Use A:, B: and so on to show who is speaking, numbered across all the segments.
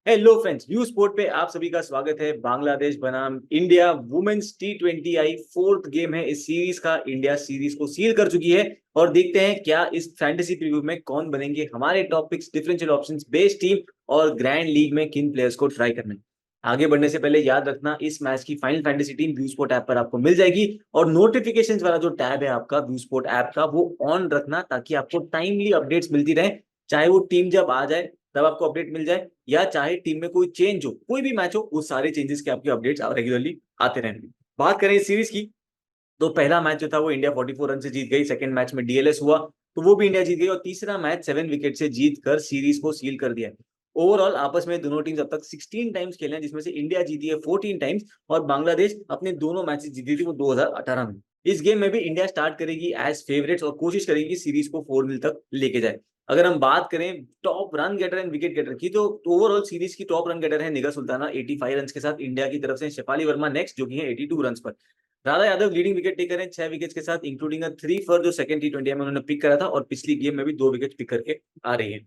A: Hello friends, view sport पे आप सभी का स्वागत है। बांग्लादेश बनाम इंडिया वुमेन्स T20 आई फोर्थ गेम है इस सीरीज का। इंडिया सीरीज को सील कर चुकी है और देखते हैं क्या इस फैंटेसी प्रीव्यू में कौन बनेंगे हमारे topics, differential options, best team और ग्रैंड लीग में किन प्लेयर्स को ट्राई करना है। आगे बढ़ने से पहले याद रखना, इस मैच की final fantasy team view sport app पर आपको मिल जाएगी और नोटिफिकेशंस वाला जो टैब है आपका व्यू स्पोर्ट ऐप का वो ऑन रखना ताकि आपको टाइमली अपडेट्स मिलती रहे। चाहे वो टीम जब आ जाए तब आपको अपडेट मिल जाए या चाहे टीम में कोई चेंज हो, कोई भी मैच हो, वो सारे चेंजेस के आपके अपडेट्स रेगुलरली आते रहेंगे। बात करें इस सीरीज की तो पहला मैच जो था वो इंडिया 44 रन से जीत गई। सेकंड मैच में डीएलएस हुआ तो वो भी इंडिया जीत गई और तीसरा मैच 7 विकेट से जीत कर सीरीज को सील कर दिया। ओवरऑल आपस में दोनों टीम्स अब तक 16 टाइम्स खेले हैं, जिसमें से इंडिया जीती है 14 टाइम्स और बांग्लादेश अपने दोनों मैचेस जीती थी वो 2018 में। इस गेम में भी इंडिया स्टार्ट करेगी एज फेवरेट्स और कोशिश करेगी सीरीज को 4-0 तक लेके जाए। अगर हम बात करें top run getter and wicket getter की तो ओवरऑल सीरीज की टॉप रन गेटर है निगर सुल्ताना 85 रन के साथ इंडिया की तरफ से। शेफाली वर्मा नेक्स्ट जो कि है 82 रन पर। Radha Yadav leading wicket taker है 6 विकेट के साथ, इंक्लूडिंग 3 फॉर जो सेकंड T20 में उन्होंने पिक करा था और पिछली गेम में भी 2 विकेट पिक करके आ रही है।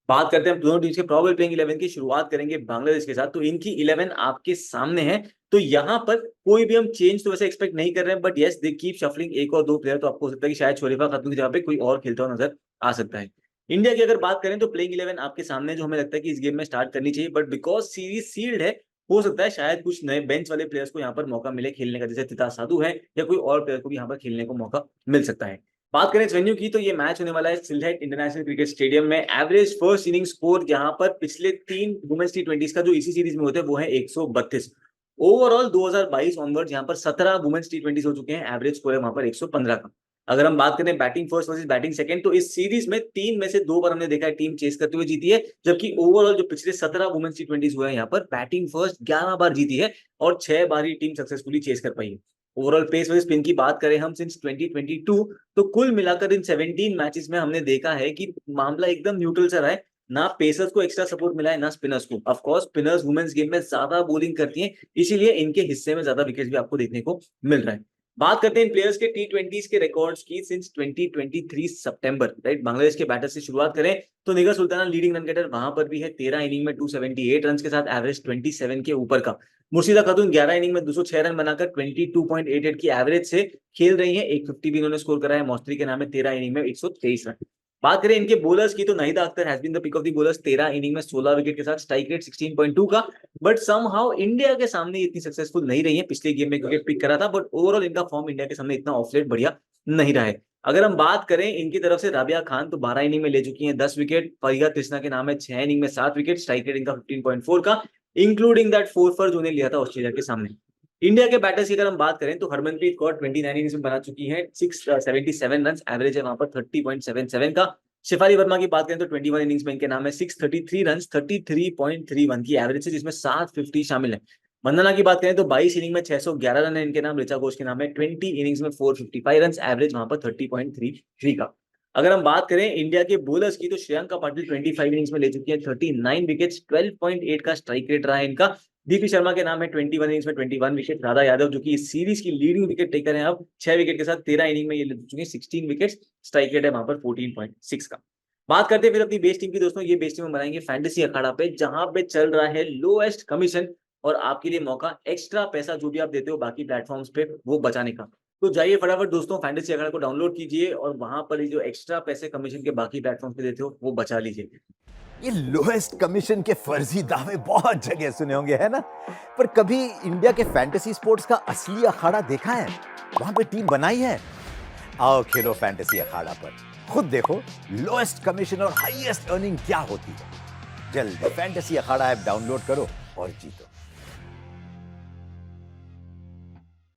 A: बात करते हैं दोनों टीम्स के प्रोबेबल प्लेइंग 11 की। शुरुआत करेंगे बांग्लादेश के साथ, तो इनकी 11 आपके सामने है। तो यहाँ पर कोई भी हम चेंज तो वैसे एक्सपेक्ट नहीं कर रहे हैं, but yes they keep shuffling एक और दो प्लेयर। तो आपको हो सकता है कि शायद शोरिफा खातून की जगह पे कोई और खेलता हुआ नजर आ सकता है। इंडिया की अगर बात करें तो प्लेइंग 11 आपके सामने जो हमें लगता है कि इस गेम में स्टार्ट करनी चाहिए, बट बिकॉज सीरीज सील्ड है हो सकता है शायद कुछ नए बेंच वाले प्लेयर्स को यहाँ पर मौका मिले खेलने का, जैसे तिता साधु है या कोई और प्लेयर को भी यहाँ पर खेलने को मौका मिल सकता है। बात करें इस वेन्यू की तो ये मैच होने वाला है सिलहट इंटरनेशनल क्रिकेट स्टेडियम में। एवरेज फर्स्ट इनिंग स्कोर यहाँ पर पिछले 3 वुमेन्स T20 का जो इसी सीरीज में होते हैं वो है 132। ओवरऑल 2022 ऑनवर्ड यहाँ पर 17 वुमेन्स T20 हो चुके हैं, एवरेज स्कोर है वहां पर 115 का। अगर हम बात करें batting first versus batting second तो इस सीरीज में 3 में से 2 बार हमने देखा है टीम चेस करते हुए जीती है, जबकि ओवरऑल जो पिछले 17 वुमेन्स T20 हुए हैं यहाँ पर बैटिंग फर्स्ट 11 बार जीती है और 6 बार ही टीम सक्सेसफुली चेस कर पाई है। ओवरऑल पेस वर्सेस स्पिन की बात करें हम सिंस 2022 तो कुल मिलाकर इन 17 मैचेस में हमने देखा है कि मामला एकदम न्यूट्रल सा रहा है। ना पेसर्स को एक्स्ट्रा सपोर्ट मिला है ना स्पिनर्स को। Of course spinners women's game में ज्यादा बॉलिंग करती हैं, इसीलिए इनके हिस्से में ज्यादा विकेट भी आपको देखने को मिल रहा है। बात करते हैं इन प्लेयर्स के T20 के रिकॉर्ड्स की सिंस 2023 सितंबर, राइट। बांग्लादेश के बैटर से शुरुआत करें तो निगर सुल्ताना लीडिंग रन गेटर वहां पर भी है 13 इनिंग में 278 रन के साथ, एवरेज 27 के ऊपर का। मुर्शिदा खातून 11 इनिंग में 206 रन बनाकर 22.88 की एवरेज से खेल रही है, 150 भी इन्होंने स्कोर करा है। मौसरी के नाम है 13 इनिंग में 123 रन। बात करें इनके बोलर्स की तो Nahida Akhtar has been the pick of the bowlers 13 inning में 16 विकेट के साथ, स्ट्राइक रेट 16.2 का। बट समहाउ इंडिया के सामने इतनी सक्सेसफुल नहीं रही है। पिछले गेम में विकेट पिक करा था बट ओवरऑल इनका फॉर्म इंडिया के सामने इतना ऑफ लेट बढ़िया नहीं रहा है। अगर हम बात करें इनकी तरफ से राबिया खान तो 12 इनिंग में ले चुकी हैं 10 विकेट। फरीदा कृष्णा के नाम है 6 इनिंग में 7 विकेट, स्ट्राइक रेट इनका 15.4 का, इंक्लूडिंग दैट 4 फॉर जो लिया था ऑस्ट्रेलिया के सामने। इंडिया के बैटर्स की अगर हम बात करें तो हरमनप्रीत कौर 29 इनिंग्स में बना चुकी है 677 रन, एवरेज है वहां पर 30.77 का। शेफाली वर्मा की बात करें तो 21 इनिंग्स में इनके नाम है 633 रन, 33.31 की एवरेज है, जिसमें 750 शामिल है। वंदना की बात करें तो 22 इनिंग में 611 रन है इनके नाम। ऋचा घोष के नाम है 20 इनिंग्स में 455 रन, एवरेज वहां पर 30.33 का। अगर हम बात करें इंडिया के बोलर्स की तो श्रेयंका पाटिल 25 इनिंग्स में ले चुकी है 39 विकेट्स, 12.8 का स्ट्राइक रेट रहा है इनका। दीपी शर्मा के नाम है 21 इनिंग्स में 21 विकेट। राधा यादव जो कि इस सीरीज की लीडिंग विकेट टेकर है, अब 6 विकेट के साथ 13 इनिंग में ये ले चुके हैं 16 विकेट, स्ट्राइक रेट है वहां पर 14.6 का। बात करते हैं फिर अपनी बेस्ट टीम की दोस्तों। ये बेस्ट टीम हम बनाएंगे फैंटेसी अखाड़ा पे, जहां पे चल रहा है लोएस्ट कमीशन और आपके लिए मौका एक्स्ट्रा पैसा जो भी आप देते हो बाकी प्लेटफॉर्म्स पे वो बचाने का। तो जाइए फटाफट दोस्तों फैंटेसी अखाड़ा को डाउनलोड कीजिए और वहां पर जो एक्स्ट्रा पैसे कमीशन के बाकी प्लेटफॉर्म पे देते हो वो बचा लीजिए।
B: ये लोएस्ट कमीशन के फर्जी दावे बहुत जगह सुने होंगे, है ना? पर कभी इंडिया के फैंटेसी स्पोर्ट्स का असली अखाड़ा देखा है? वहां पे टीम बनाई है। आओ खेलो फैंटेसी अखाड़ा पर, खुद देखो लोएस्ट कमीशन और हाईएस्ट अर्निंग क्या होती है। जल्द फैंटेसी अखाड़ा ऐप डाउनलोड करो और जीतो।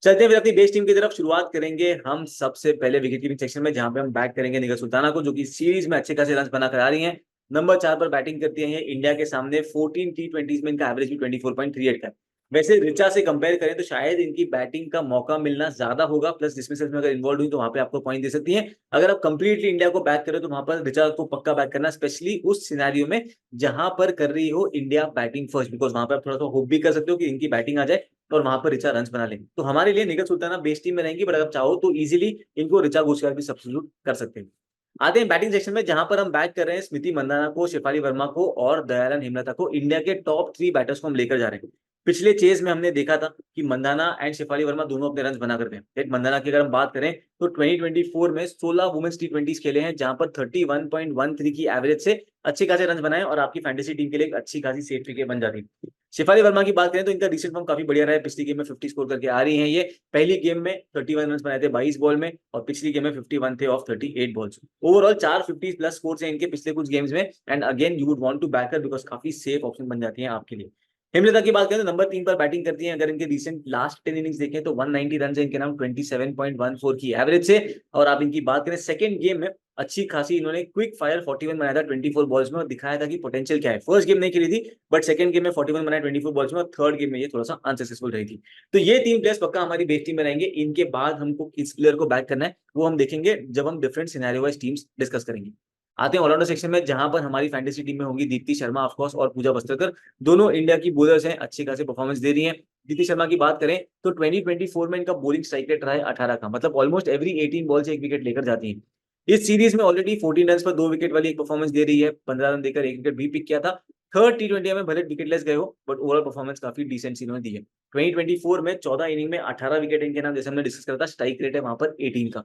A: चलते हैं फिर अपनी बेस्ट टीम की तरफ। शुरुआत करेंगे हम सबसे पहले विकेट कीपिंग सेक्शन में, जहां पे हम बैट करेंगे निगर सुल्ताना को, जो कि सीरीज में अच्छे खासे रन बनाकर आ रही हैं। नंबर 4 पर बैटिंग करती है इंडिया के सामने 14 T20 में इनका एवरेज भी 24.38 का है। वैसे रिचा से कंपेयर करें तो शायद इनकी बैटिंग का मौका मिलना ज्यादा होगा, प्लस डिसमिसल्स में अगर इन्वॉल्व हुई तो वहां पे आपको पॉइंट दे सकती है। अगर आप कंप्लीटली इंडिया को बैक करें तो वहां पर रिचा को पक्का बैक करना, स्पेशली उस सिनेरियो में जहां पर कर रही हो इंडिया बैटिंग फर्स्ट, बिकॉज वहां पर आप थोड़ा सा होप भी कर सकते हो कि इनकी बैटिंग आ जाए और वहां पर रिचा रन बना लेंगे। तो हमारे लिए निगर सुल्ताना बेस्ट टीम में रहेंगी, बट अगर चाहो तो इजीली इनको रिचा घोष भी सब्स्टिट्यूट कर सकते हैं। आते हैं बैटिंग सेक्शन में, जहां पर हम बैट कर रहे हैं स्मृति मंदाना को, शेफाली वर्मा को और दयालन हेमलता को। इंडिया के टॉप 3 बैटर्स को हम लेकर जा रहे हैं। पिछले चेज में हमने देखा था कि मंदाना एंड शेफाली वर्मा दोनों अपने रन बना करते हैं। मंदाना की अगर हम बात करें तो 2024 में 16 वुमेन्स टी20 खेले हैं, जहां पर 31.13 की एवरेज से अच्छे खासे रन बनाए और आपकी फैंटेसी टीम के लिए एक अच्छी खासी सेफ विकेट बन जाती है। शेफाली वर्मा की बात करें तो इनका रिसेंट फॉर्म काफी बढ़िया रहा है। पिछली गेम में 50 स्कोर करके आ रही है ये। पहली गेम में 31 रन बनाए थे 22 बॉल में, और पिछली गेम में 51 थे of 38 balls. Overall 4 50 plus score है इनके पिछले कुछ गेम्स में। And again you would want to back her because काफी सेफ ऑप्शन बन जाती है आपके लिए। हेमलता की बात करें तो नंबर 3 पर बैटिंग करती हैं। अगर इनके रिसेंट लास्ट 10 इनिंग्स देखें तो 190 रन है इनके नाम 27.14 की एवरेज से। और आप इनकी बात करें सेकंड गेम में अच्छी खासी इन्होंने क्विक फायर 41 बनाया था 24 बॉल्स में, और दिखाया था कि पोटेंशियल क्या है। फर्स्ट गेम नहीं खेली थी बट सेकंड गेम में 41 बनाया 24 बॉल्स में, और थर्ड गेम में ये थोड़ा सा अनसक्सेसफुल रही थी। तो ये 3 प्लेयर्स पक्का हमारी बेस्ट टीम में रहेंगे। इनके बाद हमको किस प्लेयर को बैक करना है वो हम देखेंगे जब हम different scenario wise teams discuss करेंगे। आते हैं ऑलराउंडर सेक्शन में, जहां पर हमारी फैंटेसी टीम में होंगी दीप्ति शर्मा ऑफ कोर्स और पूजा वस्त्रकर। दोनों इंडिया की बॉलर्स हैं, अच्छी खासी परफॉर्मेंस दे रही हैं। दीप्ति शर्मा की बात करें तो 2024 में इनका बॉलिंग स्ट्राइक रेट रहा है 18 का, मतलब ऑलमोस्ट एवरी 18 बॉल से एक विकेट लेकर जाती है। इस सीरीज में ऑलरेडी 14 रन पर 2 विकेट वाली एक परफॉर्मेंस दे रही है। 15 रन देकर 1 विकेट भी पिक किया था। थर्ड टी20 में भले विकेटलेस गए हो बट ओवरऑल परफॉर्मेंस काफी डिसेंट इन्होंने दी है। 2024 में 14 इनिंग में 18 विकेट इनके नाम, जैसे हमने डिस्कस करा था। स्ट्राइक रेट है वहां पर 18 का।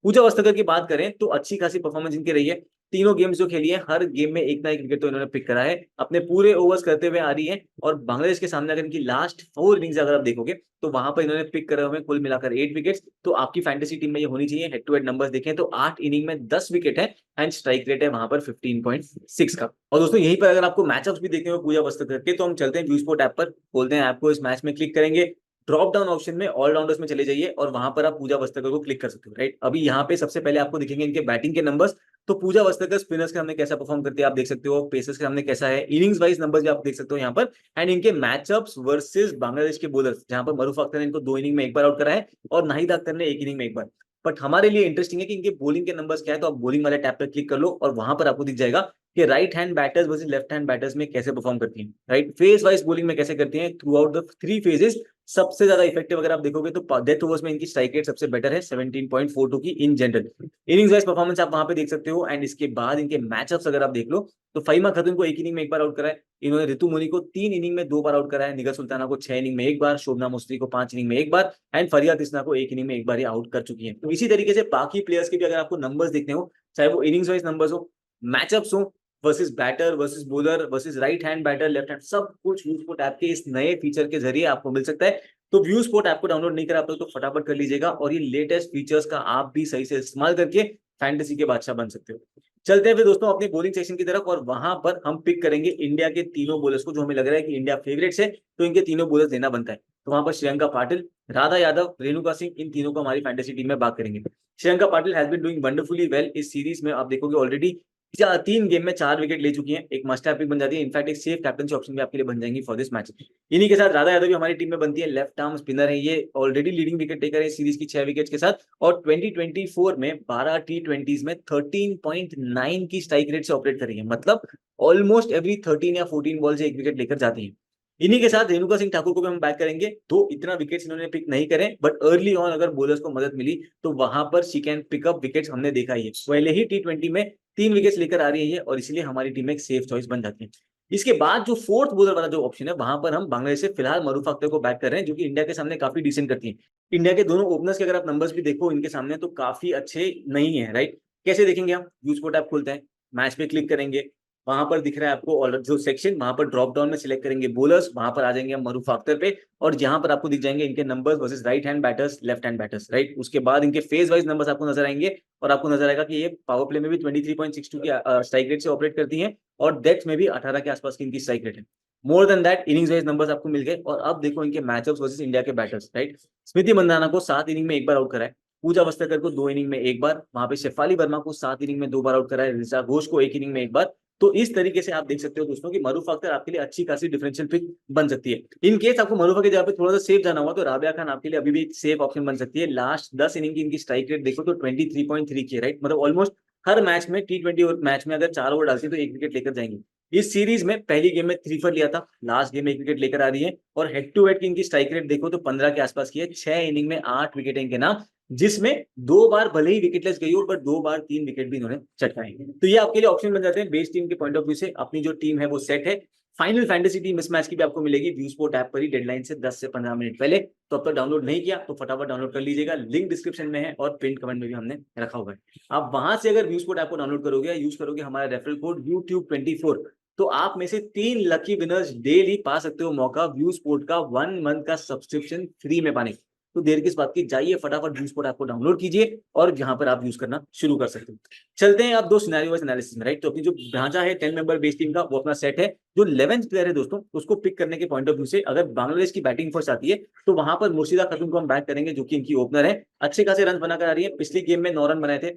A: पूजा वस्त्रकर की बात करें तो अच्छी खासी परफॉर्मेंस इनकी रही है। तीनों गेम्स जो खेली है हर गेम में एक ना एक विकेट तो इन्होंने पिक करा है। अपने पूरे ओवर्स करते हुए आ रही है। और बांग्लादेश के सामने अगर इनकी लास्ट 4 इनिंग्स अगर आप देखोगे तो वहां पर इन्होंने पिक करे हुए कुल मिलाकर 8 विकेट्स। तो आपकी फैंटेसी टीम में ये होनी चाहिए। हेड टू हेड नंबर्स देखें तो 8 इनिंग में 10 विकेट है एंड स्ट्राइक रेट है वहां पर 15.6 का। और दोस्तों यहीं पर अगर आपको मैचअप्स भी देखने हो पूजा वस्त्रकर के, तो हम चलते हैं व्यू स्पोर्ट ऐप पर, खोलते हैं ऐप को, इस मैच में क्लिक करेंगे। ड्रॉप डाउन ऑप्शन में ऑलराउंडर्स में चले जाइए और वहां पर आप पूजा वस्त्रकर को क्लिक कर सकते हो। राइट, अभी यहाँ पे सबसे पहले आपको दिखेंगे इनके बैटिंग के नंबर्स। तो पूजा वस्त्रकर स्पिनर्स के सामने कैसा परफॉर्म करती है आप देख सकते हो, पेसर्स के सामने कैसा है, इनिंग्स वाइज नंबर्स भी आप देख सकते हो यहाँ पर। एंड इनके मैचअप्स वर्सेस बांग्लादेश के बॉलर्स, जहां पर मरूफ अख्तर ने इनको 2 इनिंग में एक बार आउट करा है और नाहिद अख्तर ने 1 इनिंग में एक बार। बट हमारे लिए इंटरेस्टिंग है कि इनके बॉलिंग के नंबर्स क्या है। तो आप बॉलिंग वाले टैब पर क्लिक कर लो और वहां पर आपको दिख जाएगा कि right hand batters versus left hand batters में कैसे परफॉर्म करती हैं। राइट, फेज वाइज बॉलिंग में कैसे करती हैं थ्रू आउट द 3 फेजेस। सबसे ज्यादा इफेक्टिव अगर आप देखोगे तो डेथ ओवर्स में इनकी स्ट्राइक रेट सबसे बेटर है 17.42 की in general. Innings wise performance आप वहां पे देख सकते हो। एंड इसके बाद इनके मैचअप्स अगर आप देख लो तो फहीमा खातून को 1 इनिंग में एक बार आउट करा है इन्होंने, ऋतु मुनी को 3 इनिंग में 2 बार आउट करा है, निगर सुल्ताना को 6 इनिंग में एक बार, शोभना मुस्त्री को 5 इनिंग में एक बार, एंड फरिया तिस्ना को 1 इनिंग में एक बार ही आउट कर चुकी है। तो इसी तरीके से बाकी प्लेयर्स के भी अगर आपको नंबर्स देखने हो, चाहे वो इनिंग्स वाइज नंबर्स हो, मैचअप्स हो, versus batter versus bowler versus right hand batter left hand, सब कुछ व्यू स्पोर्ट ऐप के इस नए फीचर के जरिए आपको मिल सकता है। तो व्यू स्पोर्ट ऐप को डाउनलोड नहीं करा आप लोग तो फटाफट कर लीजिएगा और ये लेटेस्ट फीचर्स का आप भी सही से इस्तेमाल करके फैंटेसी के बादशाह बन सकते हो। चलते हैं फिर दोस्तों अपनी बॉलिंग सेक्शन की तरफ, और वहां पर हम पिक करेंगे इंडिया के तीनों बॉलर्स को जो हमें लग रहा है कि इंडिया फेवरेट्स है, तो इनके तीनों बॉलर्स देना बनता है। तो वहां पर श्रियंका पाटिल, राधा यादव, रेणुका सिंह, इन तीनों को हमारी फैंटेसी टीम में बात करेंगे। Shreyanka Patil has been doing wonderfully well इस सीरीज में। आप देखोगे ऑलरेडी 3 गेम में 4 विकेट ले चुकी हैं, एक मस्ट हैव पिक बन जाती है। इनफैक्ट एक सेफ कैप्टनसी ऑप्शन भी आपके लिए बन जाएंगी फॉर दिस मैच। इन्हीं के साथ राधा यादव भी हमारी टीम में बनती है, लेफ्ट आर्म स्पिनर है ये, ऑलरेडी लीडिंग विकेट टेकर है सीरीज की 6 विकेट्स के साथ। और 2024 में 12 टी20 में 13.9 की स्ट्राइक रेट से ऑपरेट कर रही है, मतलब ऑलमोस्ट एवरी 13 या 14 बॉल से एक विकेट लेकर जाती है। इन्हीं के साथ रेणुका सिंह ठाकुर को भी हम बैक करेंगे। तो इतना विकेट्स इन्होंने पिक नहीं करे बट अर्ली ऑन अगर बॉलर्स को मदद मिली तो वहां पर she can pick up wickets, हमने देखा ही है। पहले ही टी20 में 3 विकेट्स लेकर आ रही है और इसलिए हमारी टीम में एक सेफ चॉइस बन जाती है। इसके बाद जो फोर्थ बॉलर वाला जो ऑप्शन है वहां पर हम बांग्लादेश से फिलहाल मरूफ अख्तर को बैक कर रहे हैं, जो कि इंडिया के सामने काफी डिसेंट करती है। इंडिया के दोनों ओपनर्स के अगर आप नंबर्स भी देखो इनके सामने तो काफी अच्छे नहीं है। राइट, कैसे देखेंगे हम, व्यू स्पोर्ट ऐप खोलते हैं, मैच पे क्लिक करेंगे, वहां पर दिख रहा है आपको और जो सेक्शन, वहां पर ड्रॉप डाउन में सिलेक्ट करेंगे बॉलर्स, वहां पर आ जाएंगे हम मरूफ अख्तर पे और यहाँ पर आपको दिख जाएंगे इनके numbers versus right hand batters left hand batters. Right, उसके बाद इनके फेज वाइज नंबर्स आपको नजर आएंगे और आपको नजर आएगा कि ये पावर प्ले में भी 23.62 की स्ट्राइक रेट से ऑपरेट करती हैं और डेथ में भी 18 के आसपास की इनकी स्ट्राइक रेट है। More than that innings wise numbers आपको मिल गए। और अब देखो इनके मैचअप्स वर्सेस इंडिया के बैटर्स। राइट, स्मृति मंदाना को 7 इनिंग में एक बार आउट करा है, पूजा वस्त्रकर को 2 इनिंग में एक बार, वहां पे शेफाली वर्मा को 7 इनिंग में 2 बार आउट करा है, ऋचा घोष को 1 इनिंग में एक बार। तो इस तरीके से आप देख सकते हो दोस्तों कि मरूफ अख्तर आपके लिए अच्छी खासी डिफरेंशियल पिक बन सकती है। इन केस आपको मरूफ की जगह पे थोड़ा सा सेफ जाना हुआ तो राबिया खान आपके लिए अभी भी एक सेफ ऑप्शन बन सकती है। लास्ट 10 इनिंग की इनकी स्ट्राइक रेट देखो तो 23.3 की है। राइट, मतलब ऑलमोस्ट हर मैच में टी20 मैच में अगर 4 ओवर डालती है तो 1 विकेट लेकर जाएंगे। इस सीरीज में पहली गेम में 3 for लिया था, लास्ट गेम में 1 विकेट लेकर आ रही है और हेड टू हेड की इनकी स्ट्राइक रेट देखो तो 15 के आसपास की है। 6 इनिंग में 8 विकेट इनके नाम, जिसमें 2 बार भले ही विकेटलेस गई हो पर 2 बार 3 विकेट भी इन्होंने चटकाए। तो ये आपके लिए ऑप्शन बन जाते हैं बेस टीम के पॉइंट ऑफ व्यू से। अपनी जो टीम है वो सेट है। फाइनल फैंटेसी टीम इस मैच की भी आपको मिलेगी व्यू स्पोर्ट ऐप पर ही डेडलाइन से 10 से 15 मिनट पहले। तो अब तक डाउनलोड नहीं किया तो फटाफट डाउनलोड कर लीजिएगा, लिंक डिस्क्रिप्शन में है और पिन कमेंट में भी हमने रखा हुआ है। आप वहां से अगर व्यू स्पोर्ट ऐप को डाउनलोड करोगे या यूज करोगे हमारा रेफरल कोड YouTube24, तो आप में से 3 लकी विनर्स डेली पा सकते हो मौका व्यू स्पोर्ट का 1 मंथ का सब्सक्रिप्शन फ्री में पाने। तो देर किस बात की, जाइए फटाफट व्यू स्पोर्ट ऐप को डाउनलोड कीजिए और यहाँ पर आप यूज करना शुरू कर सकते हो। चलते हैं अब 2 सिनेरियो वाइज एनालिसिस में, राइट। तो अपनी जो ढांचा है 10 मेंबर बेस टीम का वो अपना सेट है। जो 11th प्लेयर है दोस्तों उसको पिक करने के पॉइंट ऑफ व्यू से अगर बांग्लादेश की बैटिंग फर्स्ट आती है तो वहां पर मुर्शिदा खातून को हम बैक करेंगे जो कि इनकी ओपनर है। अच्छे खासे रन बनाकर आ रही है, पिछली गेम में 9 रन बनाए थे,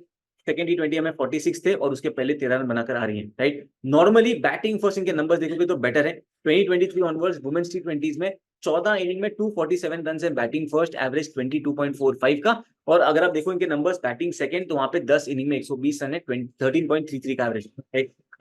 A: सेकंड T20 में 46 थे और उसके पहले 13 रन बनाकर आ रही है, राइट। नॉर्मली बैटिंग फर्स्ट इनके नंबर्स देखोगे तो बेटर है। 2023 ऑनवर्ड्स वुमेन्स T20s में 14 इनिंग में 247 रन है बैटिंग फर्स्ट, एवरेज 22.45 का। और अगर आप देखो इनके नंबर्स बैटिंग सेकंड तो वहां पे 10 इनिंग में 120 रन है, 13.33 का एवरेज।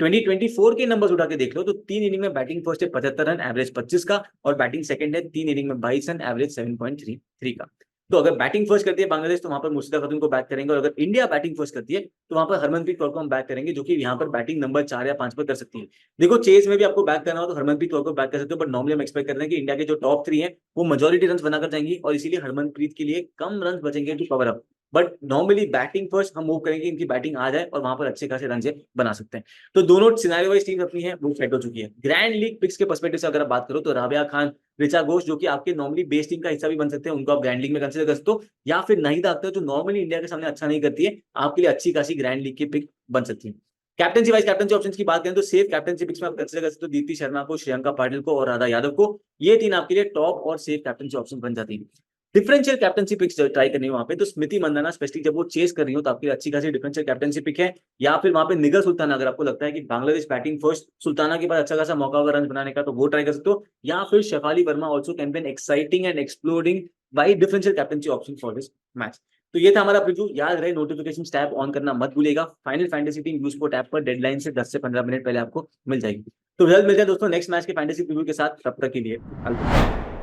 A: 2024 के नंबर्स उठा के देख लो तो 3 इनिंग में बैटिंग फर्स्ट है 75 रन, एवरेज 25 का, और बैटिंग सेकंड है 3 इनिंग में 22 रन, एवरेज 7.33 का। तो अगर बैटिंग फर्स्ट करती है बांग्लादेश तो वहां पर मुर्शिदा खातून को बैक करेंगे, और अगर इंडिया बैटिंग फर्स्ट करती है तो वहां पर हरमनप्रीत कौर को हम बैक करेंगे जो कि यहाँ पर बैटिंग नंबर 4 या 5 पर कर सकती है। देखो चेस में भी आपको बैक करना हो तो हरमनप्रीत कौर को बैक कर सकते हो, बट नॉर्मली हम एक्सपेक्ट करते हैं कि इंडिया के जो टॉप 3 हैं वो मेजॉरिटी रन बनाकर जाएंगी और इसीलिए हरमनप्रीत के लिए कम रन बचेंगे to cover up. But normally batting first हम मूव करेंगे, इनकी बैटिंग आ जाए और वहां पर अच्छे खासे रन बना सकते हैं। तो दोनों सिनेरियो वाइज टीम अपनी है वो सेट हो चुकी है। ग्रैंड लीग पिक्स के पर्सपेक्टिव से अगर आप बात करो तो राबिया खान, ऋचा घोष जो कि आपके नॉर्मली बेस टीम का हिस्सा भी बन सकते हैं, उनको आप ग्रैंड लीग में कंसीडर कर सकते हो, या फिर नाहिदा अख्तर जो नॉर्मली इंडिया के सामने अच्छा नहीं करती है, आपके लिए अच्छी खासी ग्रैंड लीग की पिक बन सकती है। कैप्टनसी वाइज कैप्टनसी ऑप्शन की बात करें तो सेफ कैप्टनसी पिक्स में आप कंसीडर कर सकते हो दीप्ति शर्मा को, श्रेयंका पाटिल को और राधा यादव को। ये 3 आपके लिए टॉप और सेफ कैप्टनसी ऑप्शन बन जाती है। डिफरेंशियल कैप्टनसी पिक्स ट्राई करनी है वहां पे तो स्मृति मंदाना स्पेशली जब वो चेस कर रही हो तो आपकी अच्छी खासी डिफरेंशियल कैप्टनसी पिक है। या फिर वहां पे निगर सुल्ताना, अगर आपको लगता है कि बांग्लादेश बैटिंग फर्स्ट, सुल्ताना के बाद अच्छा खासा मौका होगा रन बनाने का तो वो ट्राई कर सकते हो। या फिर Shafali Verma also can be an exciting and exploding by differential captaincy option for this match. तो ये था हमारा प्रीव्यू। याद रहे नोटिफिकेशन टैब ऑन करना मत भूलिएगा। Final fantasy team view sport app पर डेडलाइन से 10 से 15 मिनट पहले आपको मिल जाएगी। तो जल्द मिलते हैं दोस्तों नेक्स्ट मैच के फैंटेसी प्रीव्यू के साथ, तब तक के लिए अलविदा।